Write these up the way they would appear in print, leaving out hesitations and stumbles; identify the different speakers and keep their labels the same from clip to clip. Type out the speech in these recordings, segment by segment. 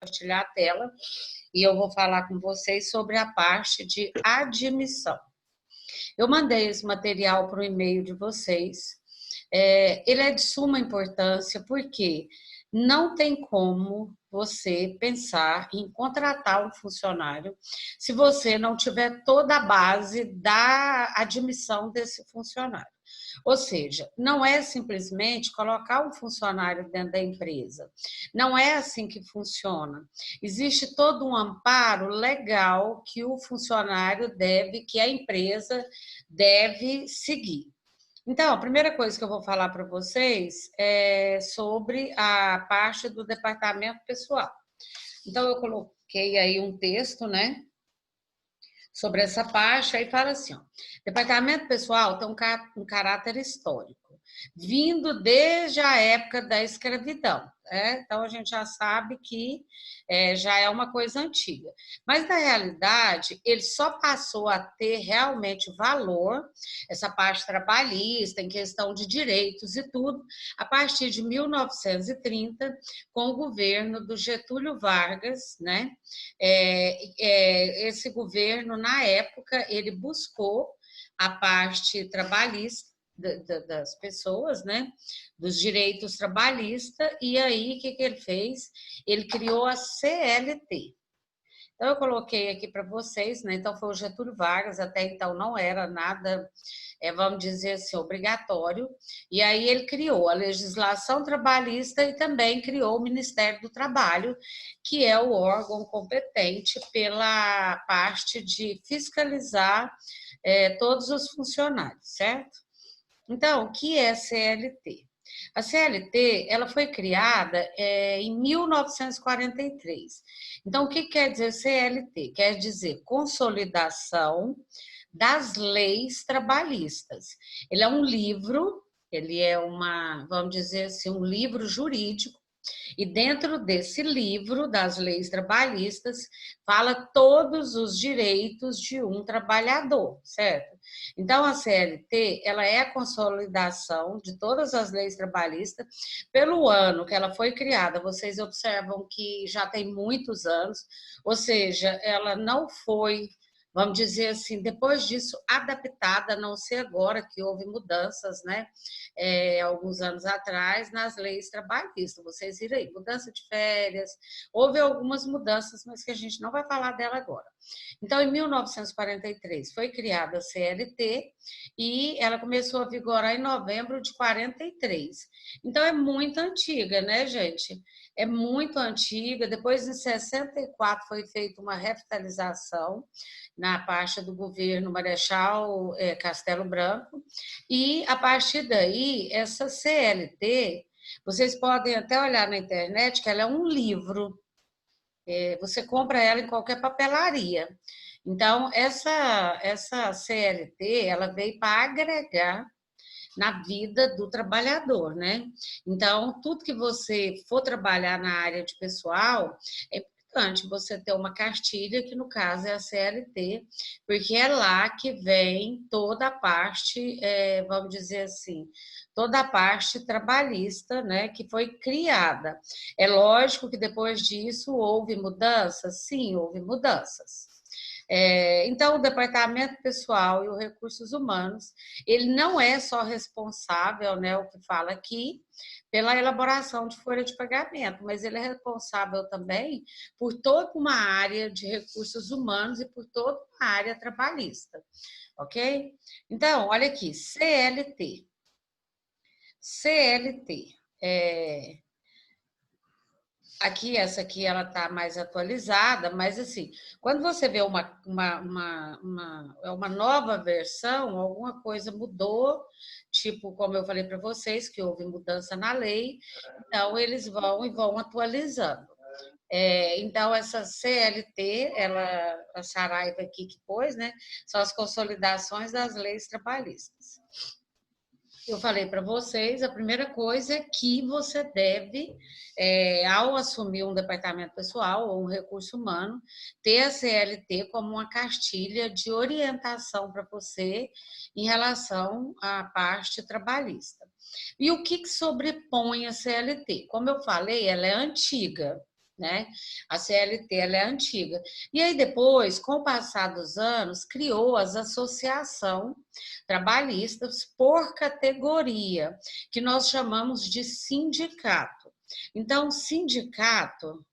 Speaker 1: compartilhar a tela e eu vou falar com vocês sobre a parte de admissão. Eu mandei esse material para o e-mail de vocês. Ele é de suma importância porque não tem como você pensar em contratar um funcionário se você não tiver toda a base da admissão desse funcionário. Ou seja, não é simplesmente colocar um funcionário dentro da empresa. Não é assim que funciona. Existe todo um amparo legal que o funcionário deve, que a empresa deve seguir. Então, a primeira coisa que eu vou falar para vocês é sobre a parte do departamento pessoal. Então, eu coloquei aí um texto, né, sobre essa parte, aí fala assim, ó, departamento pessoal tem um caráter histórico, vindo desde a época da escravidão. Então, a gente já sabe que já é uma coisa antiga. Mas, na realidade, ele só passou a ter realmente valor, essa parte trabalhista, em questão de direitos e tudo, a partir de 1930, com o governo do Getúlio Vargas, né? Esse governo, na época, ele buscou a parte trabalhista das pessoas, né? Dos direitos trabalhistas, e aí o que ele fez? Ele criou a CLT. Então, eu coloquei aqui para vocês, né? Então, foi o Getúlio Vargas, até então não era nada, vamos dizer assim, obrigatório, e aí ele criou a legislação trabalhista e também criou o Ministério do Trabalho, que é o órgão competente pela parte de fiscalizar todos os funcionários, certo? Então, o que é CLT? A CLT ela foi criada em 1943. Então, o que quer dizer CLT? Quer dizer Consolidação das Leis Trabalhistas. Ele é um livro, ele é vamos dizer assim, um livro jurídico, e dentro desse livro das leis trabalhistas fala todos os direitos de um trabalhador, certo? Então a CLT, ela é a consolidação de todas as leis trabalhistas pelo ano que ela foi criada. Vocês observam que já tem muitos anos, ou seja, ela não foi, vamos dizer assim, depois disso, adaptada, a não ser agora que houve mudanças, né? Alguns anos atrás, nas leis trabalhistas. Vocês viram aí, mudança de férias, houve algumas mudanças, mas que a gente não vai falar dela agora. Então, em 1943, foi criada a CLT e ela começou a vigorar em novembro de 43. Então, é muito antiga, né, gente? É muito antiga. Depois, em 64, foi feita uma revitalização na parte do governo Marechal Castelo Branco, e a partir daí, essa CLT, vocês podem até olhar na internet que ela é um livro, você compra ela em qualquer papelaria. Então, essa CLT, ela veio para agregar na vida do trabalhador, né? Então, tudo que você for trabalhar na área de pessoal, é importante você ter uma cartilha, que no caso é a CLT, porque é lá que vem toda a parte, vamos dizer assim, toda a parte trabalhista, né, que foi criada. É lógico que depois disso houve mudanças? Sim, houve mudanças. Então, o departamento pessoal e os recursos humanos, ele não é só responsável, né, o que fala aqui, pela elaboração de folha de pagamento, mas ele é responsável também por toda uma área de recursos humanos e por toda uma área trabalhista, ok? Então, olha aqui, CLT. CLT. Aqui, essa aqui, ela está mais atualizada, mas assim, quando você vê uma nova versão, alguma coisa mudou, tipo, como eu falei para vocês, que houve mudança na lei, então eles vão e vão atualizando. Então, essa CLT, a Saraiva aqui que pôs, né, são as consolidações das leis trabalhistas. Eu falei para vocês, a primeira coisa é que você deve, ao assumir um departamento pessoal ou um recurso humano, ter a CLT como uma cartilha de orientação para você em relação à parte trabalhista. E o que sobrepõe a CLT? Como eu falei, ela é antiga. né? A CLT ela é antiga. E aí depois, com o passar dos anos, criou as associações trabalhistas por categoria, que nós chamamos de sindicato. Então, sindicato,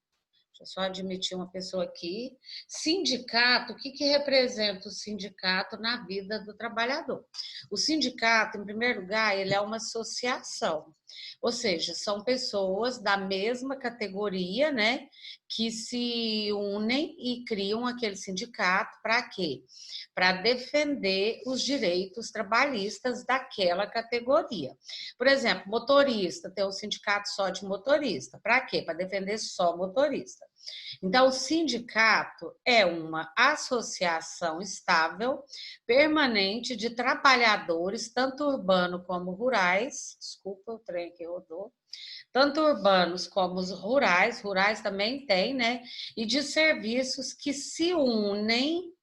Speaker 1: deixa eu só admitir uma pessoa aqui. Sindicato, o que, que representa o sindicato na vida do trabalhador? O sindicato, em primeiro lugar, ele é uma associação, ou seja, são pessoas da mesma categoria, né, que se unem e criam aquele sindicato para quê? Para defender os direitos trabalhistas daquela categoria. Por exemplo, motorista, tem um sindicato só de motorista. Para quê? Para defender só motorista. Então, o sindicato é uma associação estável, permanente de trabalhadores, tanto urbanos como rurais. Desculpa, o trem que rodou. Tanto urbanos como os rurais, rurais também tem, né? E de serviços que se unem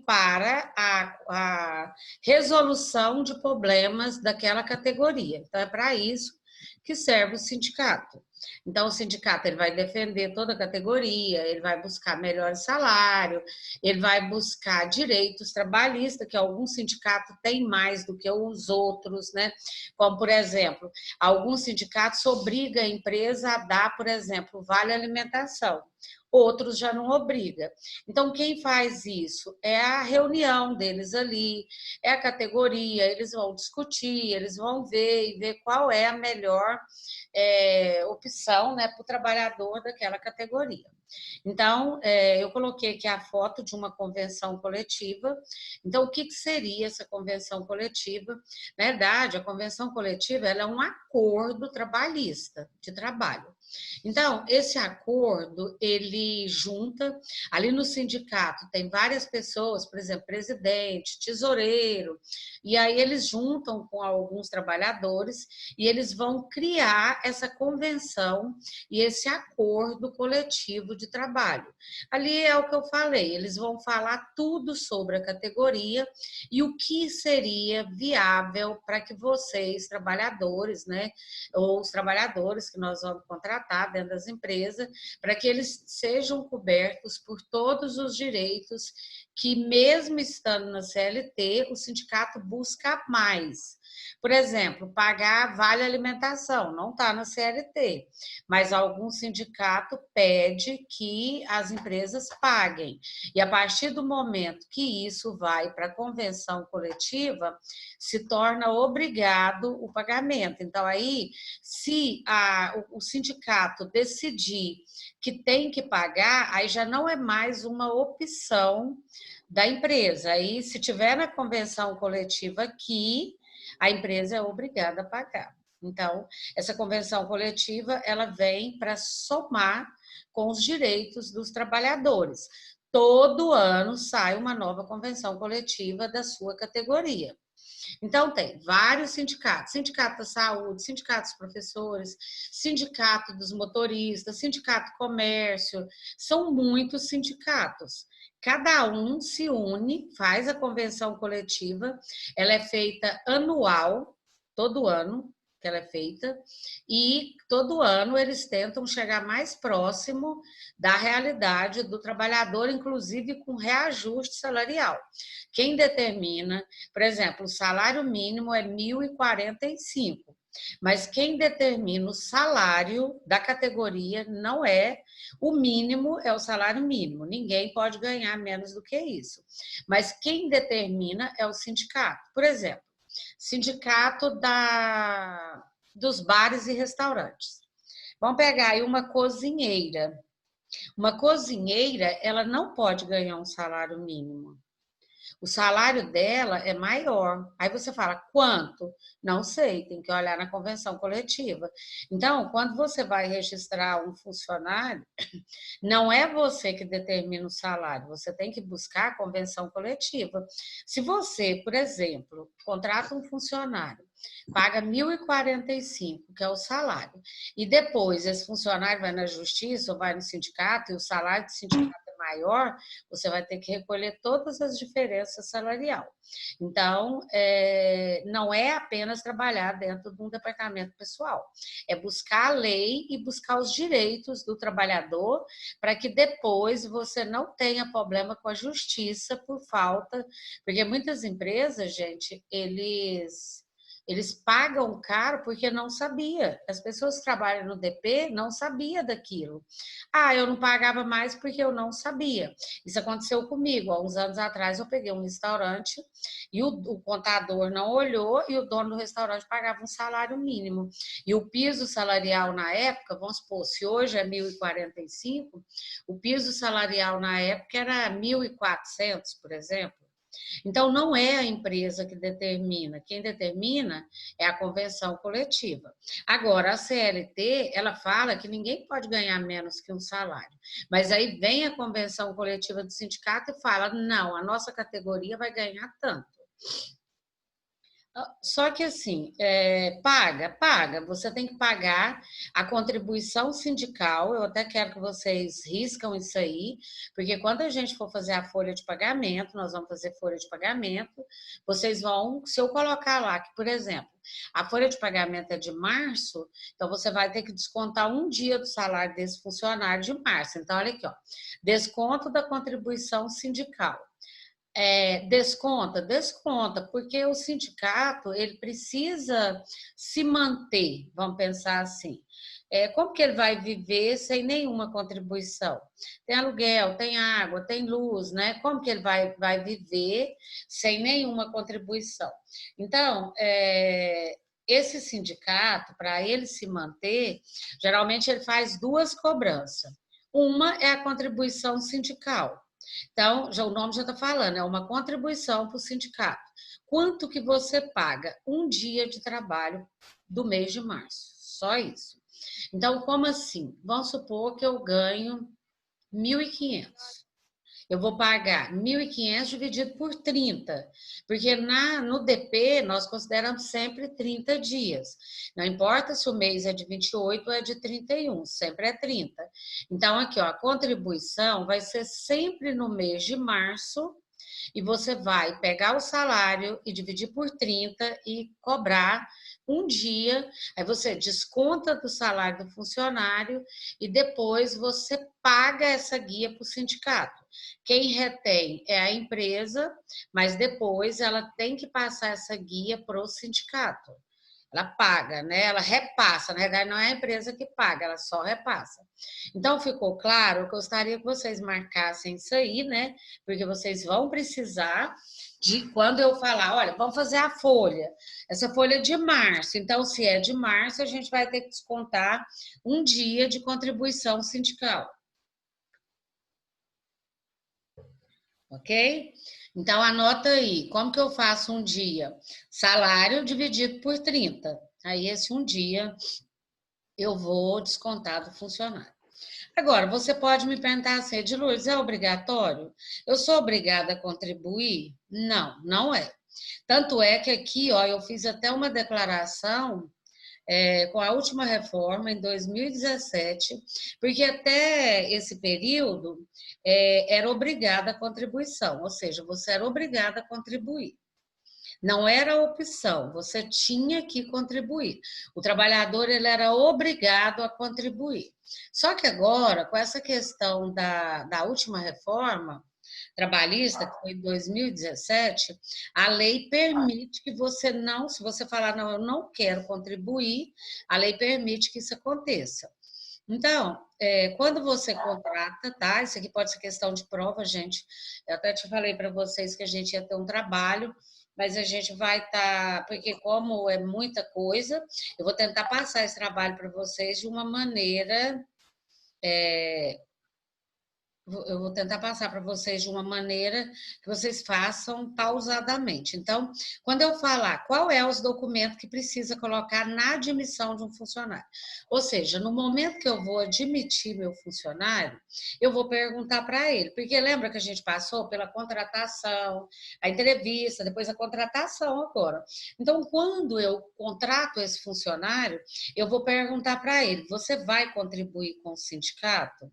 Speaker 1: para a resolução de problemas daquela categoria. Então, é para isso que serve o sindicato. Então, o sindicato ele vai defender toda a categoria, ele vai buscar melhor salário, ele vai buscar direitos trabalhistas, que alguns sindicatos têm mais do que os outros, né? Como, por exemplo, alguns sindicatos obrigam a empresa a dar, por exemplo, vale alimentação. Outros já não obriga. Então, quem faz isso é a reunião deles ali, é a categoria, eles vão discutir, eles vão ver e ver qual é a melhor opção, né, para o trabalhador daquela categoria. Então, eu coloquei aqui a foto de uma convenção coletiva. Então, o que seria essa convenção coletiva? Na verdade, a convenção coletiva ela é um acordo trabalhista de trabalho. Então, esse acordo, ele junta, ali no sindicato tem várias pessoas, por exemplo, presidente, tesoureiro, e aí eles juntam com alguns trabalhadores e eles vão criar essa convenção e esse acordo coletivo de trabalho. Ali é o que eu falei, eles vão falar tudo sobre a categoria e o que seria viável para que vocês, trabalhadores, né, ou os trabalhadores que nós vamos contratar dentro das empresas, para que eles sejam cobertos por todos os direitos que, mesmo estando na CLT, o sindicato busca mais. Por exemplo, pagar vale alimentação, não está na CLT, mas algum sindicato pede que as empresas paguem. E a partir do momento que isso vai para a convenção coletiva, se torna obrigado o pagamento. Então, aí, se o sindicato decidir que tem que pagar, aí já não é mais uma opção da empresa. Aí, se tiver na convenção coletiva aqui, a empresa é obrigada a pagar. Então, essa convenção coletiva, ela vem para somar com os direitos dos trabalhadores. Todo ano sai uma nova convenção coletiva da sua categoria. Então, tem vários sindicatos: sindicato da saúde, sindicato dos professores, sindicato dos motoristas, sindicato do comércio, são muitos sindicatos. Cada um se une, faz a convenção coletiva, ela é feita anual, todo ano que ela é feita, e todo ano eles tentam chegar mais próximo da realidade do trabalhador, inclusive com reajuste salarial. Quem determina, por exemplo, o salário mínimo é 1.045, mas quem determina o salário da categoria não é o mínimo, é o salário mínimo. Ninguém pode ganhar menos do que isso. Mas quem determina é o sindicato. Por exemplo, sindicato dos bares e restaurantes. Vamos pegar aí uma cozinheira. Uma cozinheira, ela não pode ganhar um salário mínimo. O salário dela é maior. Aí você fala, quanto? Não sei, tem que olhar na convenção coletiva. Então, quando você vai registrar um funcionário, não é você que determina o salário, você tem que buscar a convenção coletiva. Se você, por exemplo, contrata um funcionário, paga 1.045, que é o salário, e depois esse funcionário vai na justiça ou vai no sindicato e o salário do sindicato maior, você vai ter que recolher todas as diferenças salarial. Então, não é apenas trabalhar dentro de um departamento pessoal, é buscar a lei e buscar os direitos do trabalhador para que depois você não tenha problema com a justiça por falta, porque muitas empresas, gente, eles pagam caro porque não sabia. As pessoas que trabalham no DP não sabia daquilo. Ah, eu não pagava mais porque eu não sabia. Isso aconteceu comigo. Há uns anos atrás eu peguei um restaurante e o contador não olhou e o dono do restaurante pagava um salário mínimo. E o piso salarial na época, vamos supor, se hoje é 1.045, o piso salarial na época era 1.400, por exemplo. Então, não é a empresa que determina, quem determina é a convenção coletiva. Agora, a CLT, ela fala que ninguém pode ganhar menos que um salário, mas aí vem a convenção coletiva do sindicato e fala, não, a nossa categoria vai ganhar tanto. Só que assim, paga, você tem que pagar a contribuição sindical. Eu até quero que vocês riscam isso aí, porque quando a gente for fazer a folha de pagamento, nós vamos fazer folha de pagamento, vocês vão, se eu colocar lá que, por exemplo, a folha de pagamento é de março, então você vai ter que descontar um dia do salário desse funcionário de março. Então, olha aqui, ó, desconto da contribuição sindical. Desconta, porque o sindicato ele precisa se manter, vamos pensar assim. Como que ele vai viver sem nenhuma contribuição? Tem aluguel, tem água, tem luz, né? Como que ele vai viver sem nenhuma contribuição? Então, esse sindicato, para ele se manter, geralmente ele faz duas cobranças. Uma é a contribuição sindical. Então, já o nome já está falando, é uma contribuição para o sindicato. Quanto que você paga? Um dia de trabalho do mês de março, só isso. Então, como assim? Vamos supor que eu ganho 1.500. Eu vou pagar 1.500 dividido por 30, porque no DP nós consideramos sempre 30 dias. Não importa se o mês é de 28 ou é de 31, sempre é 30. Então, aqui, ó, a contribuição vai ser sempre no mês de março, e você vai pegar o salário e dividir por 30 e cobrar um dia, aí você desconta do salário do funcionário e depois você paga essa guia para o sindicato. Quem retém é a empresa, mas depois ela tem que passar essa guia para o sindicato. Ela paga, né? Ela repassa, na verdade não é a empresa que paga, ela só repassa. Então ficou claro? Eu gostaria que vocês marcassem isso aí, né? Porque vocês vão precisar de quando eu falar, olha, vamos fazer a folha. Essa folha é de março, então se é de março, a gente vai ter que descontar um dia de contribuição sindical. Ok? Então, anota aí, como que eu faço um dia? Salário dividido por 30. Aí, esse um dia, eu vou descontar do funcionário. Agora, você pode me perguntar assim, Ediluz, é obrigatório? Eu sou obrigada a contribuir? Não, não é. Tanto é que aqui, ó, eu fiz até uma declaração com a última reforma, em 2017, porque até esse período era obrigada a contribuição, ou seja, você era obrigada a contribuir. Não era opção, você tinha que contribuir. O trabalhador ele era obrigado a contribuir. Só que agora, com essa questão da última reforma trabalhista, que foi em 2017, a lei permite que você não, se você falar, não, eu não quero contribuir, a lei permite que isso aconteça. Então, quando você contrata, tá? Isso aqui pode ser questão de prova, gente. Eu até te falei para vocês que a gente ia ter um trabalho, mas a gente vai estar, porque como é muita coisa, eu vou tentar passar esse trabalho para vocês de uma maneira eu vou tentar passar para vocês de uma maneira que vocês façam pausadamente. Então, quando eu falar qual é os documentos que precisa colocar na admissão de um funcionário, ou seja, no momento que eu vou admitir meu funcionário, eu vou perguntar para ele, porque lembra que a gente passou pela contratação, a entrevista, depois a contratação agora. Então, quando eu contrato esse funcionário, eu vou perguntar para ele: você vai contribuir com o sindicato?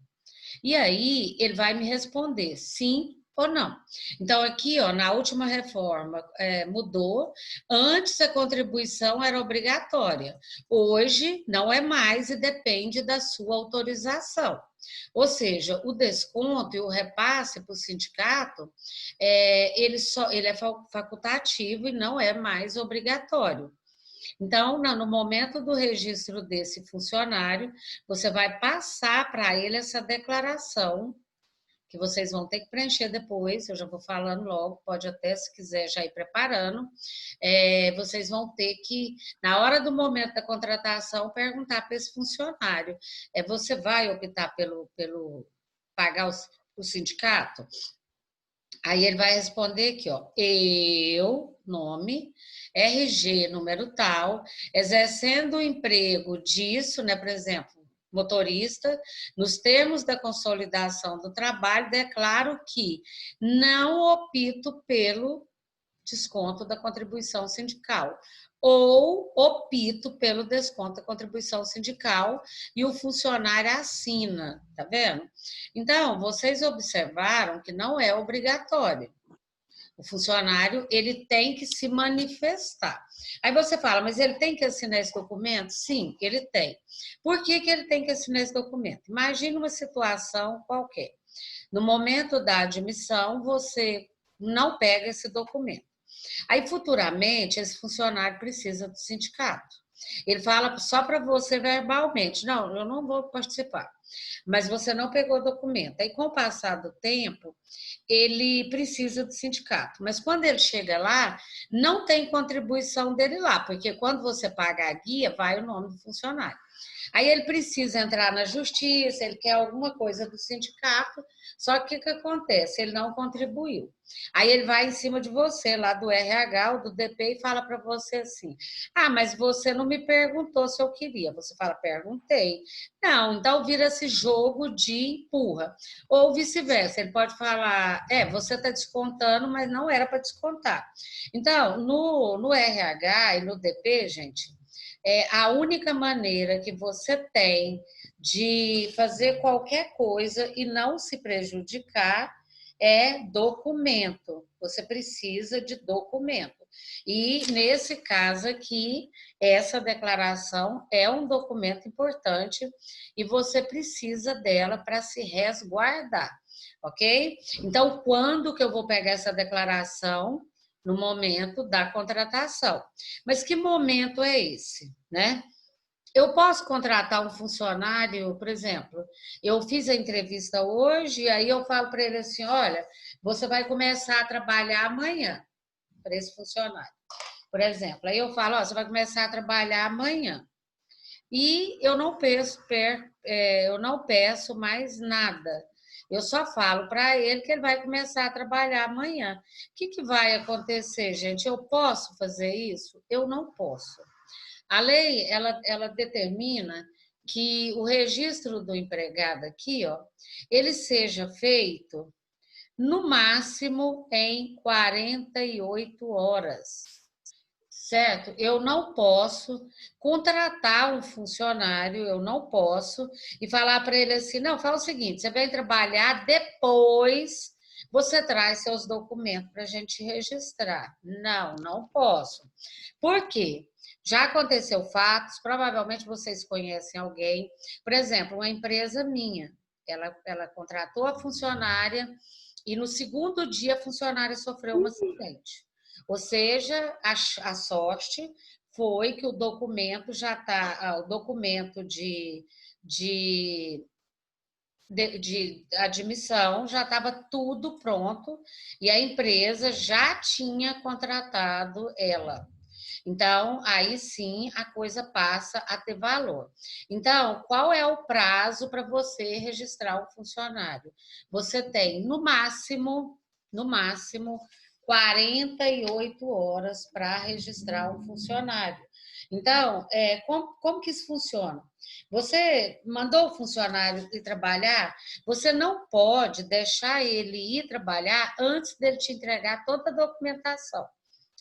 Speaker 1: E aí ele vai me responder sim ou não. Então, aqui, ó, na última reforma, mudou. Antes a contribuição era obrigatória. Hoje não é mais e depende da sua autorização. Ou seja, o desconto e o repasse para o sindicato, ele é facultativo e não é mais obrigatório. Então, no momento do registro desse funcionário, você vai passar para ele essa declaração, que vocês vão ter que preencher depois, eu já vou falando logo, pode até, se quiser, já ir preparando. Vocês vão ter que, na hora do momento da contratação, perguntar para esse funcionário, você vai optar pelo pagar o sindicato? Aí ele vai responder aqui, ó, eu, nome, RG, número tal, exercendo o emprego disso, né, por exemplo, motorista, nos termos da consolidação do trabalho, declaro que não opto pelo desconto da contribuição sindical, ou opto pelo desconto da contribuição sindical e o funcionário assina, tá vendo? Então, vocês observaram que não é obrigatório. O funcionário, ele tem que se manifestar. Aí você fala, mas ele tem que assinar esse documento? Sim, ele tem. Por que ele tem que assinar esse documento? Imagine uma situação qualquer. No momento da admissão, você não pega esse documento. Aí, futuramente, esse funcionário precisa do sindicato. Ele fala só para você verbalmente: não, eu não vou participar, mas você não pegou o documento. Aí, com o passar do tempo, ele precisa do sindicato. Mas quando ele chega lá, não tem contribuição dele lá, porque quando você paga a guia, vai o nome do funcionário. Aí ele precisa entrar na justiça, ele quer alguma coisa do sindicato, só que o que acontece? Ele não contribuiu. Aí ele vai em cima de você, lá do RH ou do DP, e fala para você assim: ah, mas você não me perguntou se eu queria. Você fala: perguntei. Não, então vira esse jogo de empurra. Ou vice-versa, ele pode falar: você está descontando, mas não era para descontar. Então, no RH e no DP, gente, a única maneira que você tem de fazer qualquer coisa e não se prejudicar é documento. Você precisa de documento. E nesse caso aqui, essa declaração é um documento importante e você precisa dela para se resguardar, ok? Então, quando que eu vou pegar essa declaração? No momento da contratação. Mas que momento é esse, né? Eu posso contratar um funcionário, por exemplo, eu fiz a entrevista hoje, aí eu falo para ele assim: olha, você vai começar a trabalhar amanhã, para esse funcionário, por exemplo. Aí eu falo: ó, você vai começar a trabalhar amanhã. E eu não peço mais nada. Eu só falo para ele que ele vai começar a trabalhar amanhã. O que vai acontecer, gente? Eu posso fazer isso? Eu não posso. A lei, ela determina que o registro do empregado aqui, ó, ele seja feito no máximo em 48 horas, certo? Eu não posso contratar um funcionário, eu não posso, e falar para ele assim: não, fala o seguinte, você vem trabalhar, depois você traz seus documentos para a gente registrar. Não, não posso. Por quê? Já aconteceu fatos, provavelmente vocês conhecem alguém, por exemplo, uma empresa minha, ela contratou a funcionária e no segundo dia a funcionária sofreu um acidente. Ou seja, a sorte foi que o documento já está, o documento de admissão já estava tudo pronto e a empresa já tinha contratado ela. Então, aí sim a coisa passa a ter valor. Então, qual é o prazo para você registrar um funcionário? Você tem, no máximo, 48 horas para registrar um funcionário. Então, como que isso funciona? Você mandou o funcionário ir trabalhar, você não pode deixar ele ir trabalhar antes dele te entregar toda a documentação.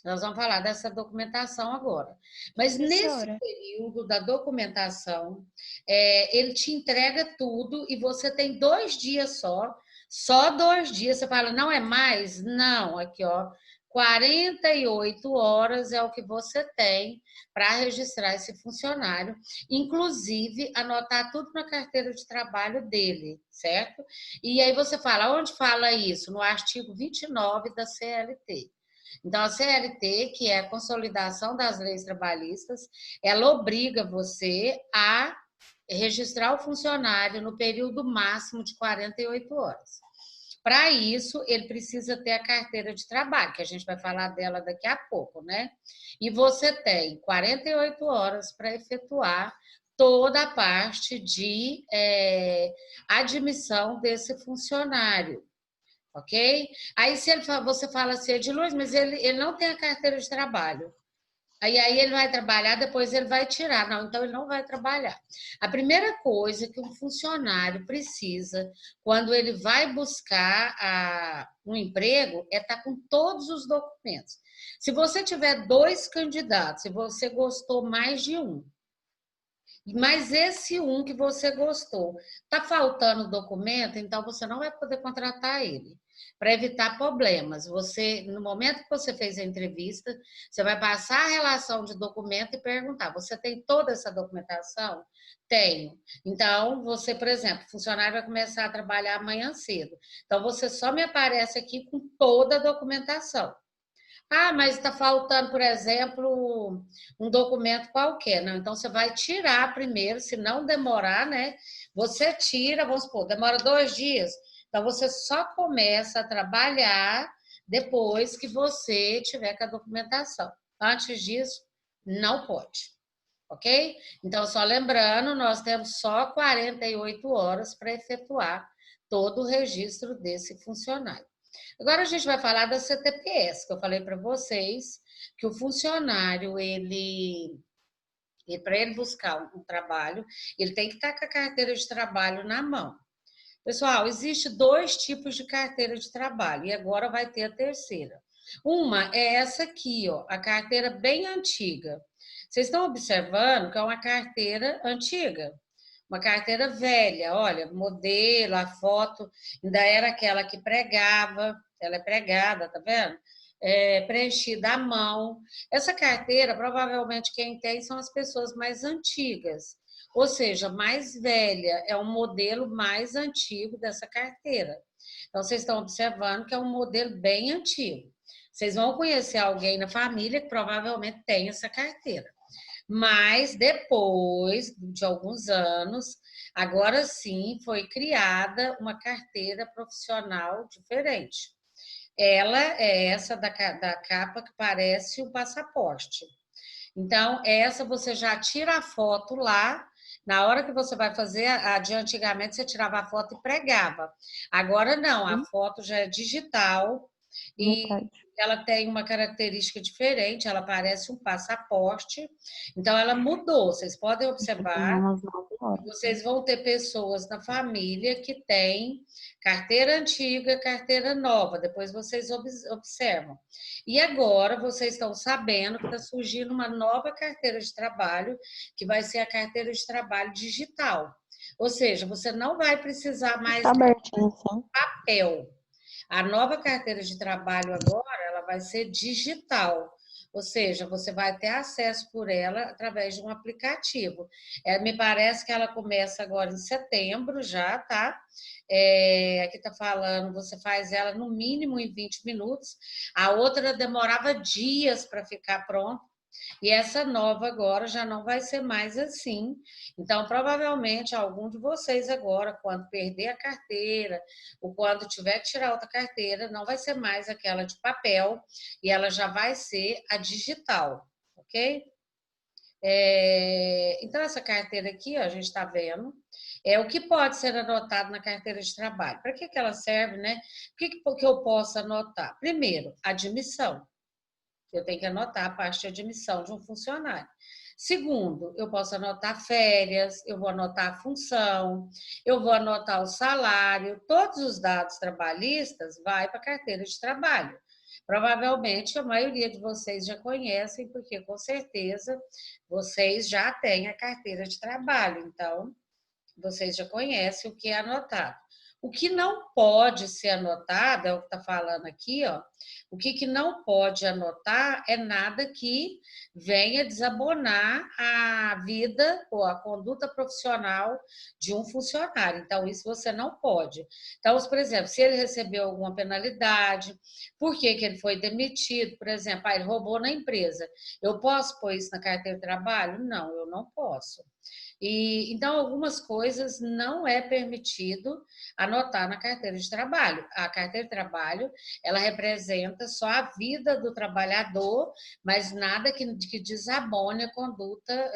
Speaker 1: Nós vamos falar dessa documentação agora. Mas nesse
Speaker 2: Professora,
Speaker 1: período da documentação, ele te entrega tudo e você tem 2 dias só 2 dias. Você fala, não é mais? Não, aqui, ó. 48 horas é o que você tem para registrar esse funcionário, inclusive anotar tudo na carteira de trabalho dele, certo? E aí você fala, onde fala isso? No artigo 29 da CLT. Então, a CLT, que é a Consolidação das Leis Trabalhistas, ela obriga você a registrar o funcionário no período máximo de 48 horas. Para isso, ele precisa ter a carteira de trabalho, que a gente vai falar dela daqui a pouco, né? E você tem 48 horas para efetuar toda a parte de admissão desse funcionário. Ok? Aí se ele, você fala assim, Ediluz, mas ele não tem a carteira de trabalho. Aí ele vai trabalhar, depois ele vai tirar. Não, então ele não vai trabalhar. A primeira coisa que um funcionário precisa, quando ele vai buscar um emprego, é estar com todos os documentos. Se você tiver 2 candidatos, se você gostou mais de um, mas esse um que você gostou, está faltando documento, então você não vai poder contratar ele. Para evitar problemas, você, no momento que você fez a entrevista, você vai passar a relação de documento e perguntar: você tem toda essa documentação? Tenho. Então, você, por exemplo, o funcionário vai começar a trabalhar amanhã cedo. Então, você só me aparece aqui com toda a documentação. Ah, mas está faltando, por exemplo, um documento qualquer. Não, então você vai tirar primeiro, se não demorar, né? Você tira, vamos supor, demora 2 dias. Então você só começa a trabalhar depois que você tiver com a documentação. Antes disso, não pode. Ok? Então, só lembrando, nós temos só 48 horas para efetuar todo o registro desse funcionário. Agora a gente vai falar da CTPS, que eu falei para vocês, que o funcionário, para ele buscar um trabalho, ele tem que estar com a carteira de trabalho na mão. Pessoal, existe 2 tipos de carteira de trabalho e agora vai ter a terceira. Uma é essa aqui, ó, a carteira bem antiga. Vocês estão observando que é uma carteira antiga, uma carteira velha. Olha, modelo, a foto ainda era aquela que pregava, ela é pregada, tá vendo? Preenchida à mão. Essa carteira, provavelmente quem tem são as pessoas mais antigas, ou seja, mais velha, é um modelo mais antigo dessa carteira. Então, vocês estão observando que é um modelo bem antigo. Vocês vão conhecer alguém na família que provavelmente tem essa carteira. Mas depois de alguns anos, agora sim foi criada uma carteira profissional diferente. Ela é essa da capa que parece um passaporte. Então, essa você já tira a foto lá. Na hora que você vai fazer, a de antigamente você tirava a foto e pregava. Agora não, a foto já é digital e
Speaker 2: metade.
Speaker 1: ela tem uma característica diferente, ela parece um passaporte. Então, ela mudou. Vocês podem observar,
Speaker 2: Umas 9 horas.
Speaker 1: vocês vão ter pessoas na família que têm carteira antiga, carteira nova. Depois vocês observam. E agora vocês estão sabendo que está surgindo uma nova carteira de trabalho, que vai ser a carteira de trabalho digital. Ou seja, você não vai precisar mais
Speaker 2: Tá
Speaker 1: de
Speaker 2: abertinho assim.
Speaker 1: papel. A nova carteira de trabalho agora, ela vai ser digital. Ou seja, você vai ter acesso por ela através de um aplicativo. Me parece que ela começa agora em setembro já, tá? Aqui está falando, você faz ela no mínimo em 20 minutos. A outra demorava dias para ficar pronta. E essa nova agora já não vai ser mais assim. Então, provavelmente, algum de vocês agora, quando perder a carteira, ou quando tiver que tirar outra carteira, não vai ser mais aquela de papel, e ela já vai ser a digital, ok? Então, essa carteira aqui, ó, a gente está vendo, é o que pode ser anotado na carteira de trabalho. Para que ela serve, né? O que eu posso anotar? Primeiro, admissão. Eu tenho que anotar a parte de admissão de um funcionário. Segundo, eu posso anotar férias, eu vou anotar a função, eu vou anotar o salário, todos os dados trabalhistas vai para a carteira de trabalho. Provavelmente a maioria de vocês já conhecem, porque com certeza vocês já têm a carteira de trabalho, então vocês já conhecem o que é anotado. O que não pode ser anotado, é o que está falando aqui, ó. O que não pode anotar é nada que venha desabonar a vida ou a conduta profissional de um funcionário. Então, isso você não pode. Então, por exemplo, se ele recebeu alguma penalidade, por que ele foi demitido, por exemplo, ele roubou na empresa. Eu posso pôr isso na carteira de trabalho? Não, eu não posso. E então algumas coisas não é permitido anotar na carteira de trabalho. A carteira de trabalho, ela representa só a vida do trabalhador, mas nada que desabone a conduta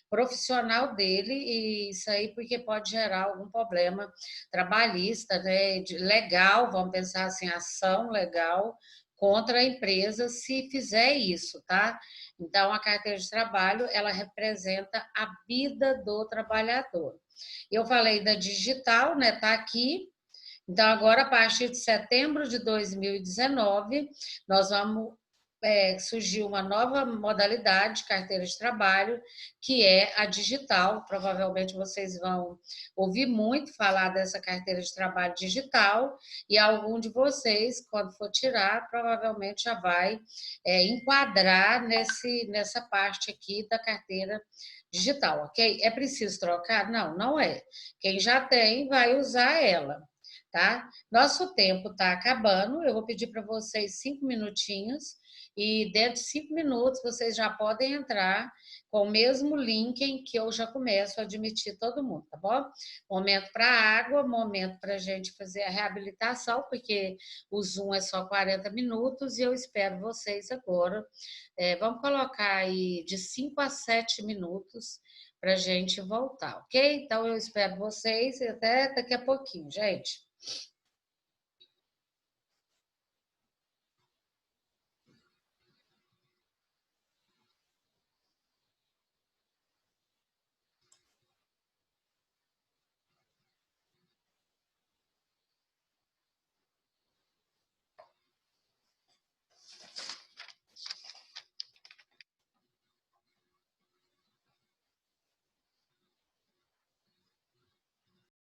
Speaker 1: profissional dele, e isso aí porque pode gerar algum problema trabalhista, né, legal, vamos pensar assim, ação legal contra a empresa se fizer isso, tá? Então, a carteira de trabalho, ela representa a vida do trabalhador. Eu falei da digital, né? Tá aqui. Então, agora, a partir de setembro de 2019, nós vamos surgir uma nova modalidade de carteira de trabalho, que é a digital. Provavelmente vocês vão ouvir muito falar dessa carteira de trabalho digital, e algum de vocês, quando for tirar, provavelmente já vai enquadrar nessa parte aqui da carteira digital, ok? É preciso trocar? Não, não é. Quem já tem vai usar ela. Tá? Nosso tempo está acabando. Eu vou pedir para vocês 5 minutinhos, e dentro de 5 minutos vocês já podem entrar com o mesmo link em que eu já começo a admitir todo mundo, tá bom? Momento para água, momento para a gente fazer a reabilitação, porque o Zoom é só 40 minutos e eu espero vocês agora. Vamos colocar aí de 5 a 7 minutos para a gente voltar, ok? Então eu espero vocês e até daqui a pouquinho, gente.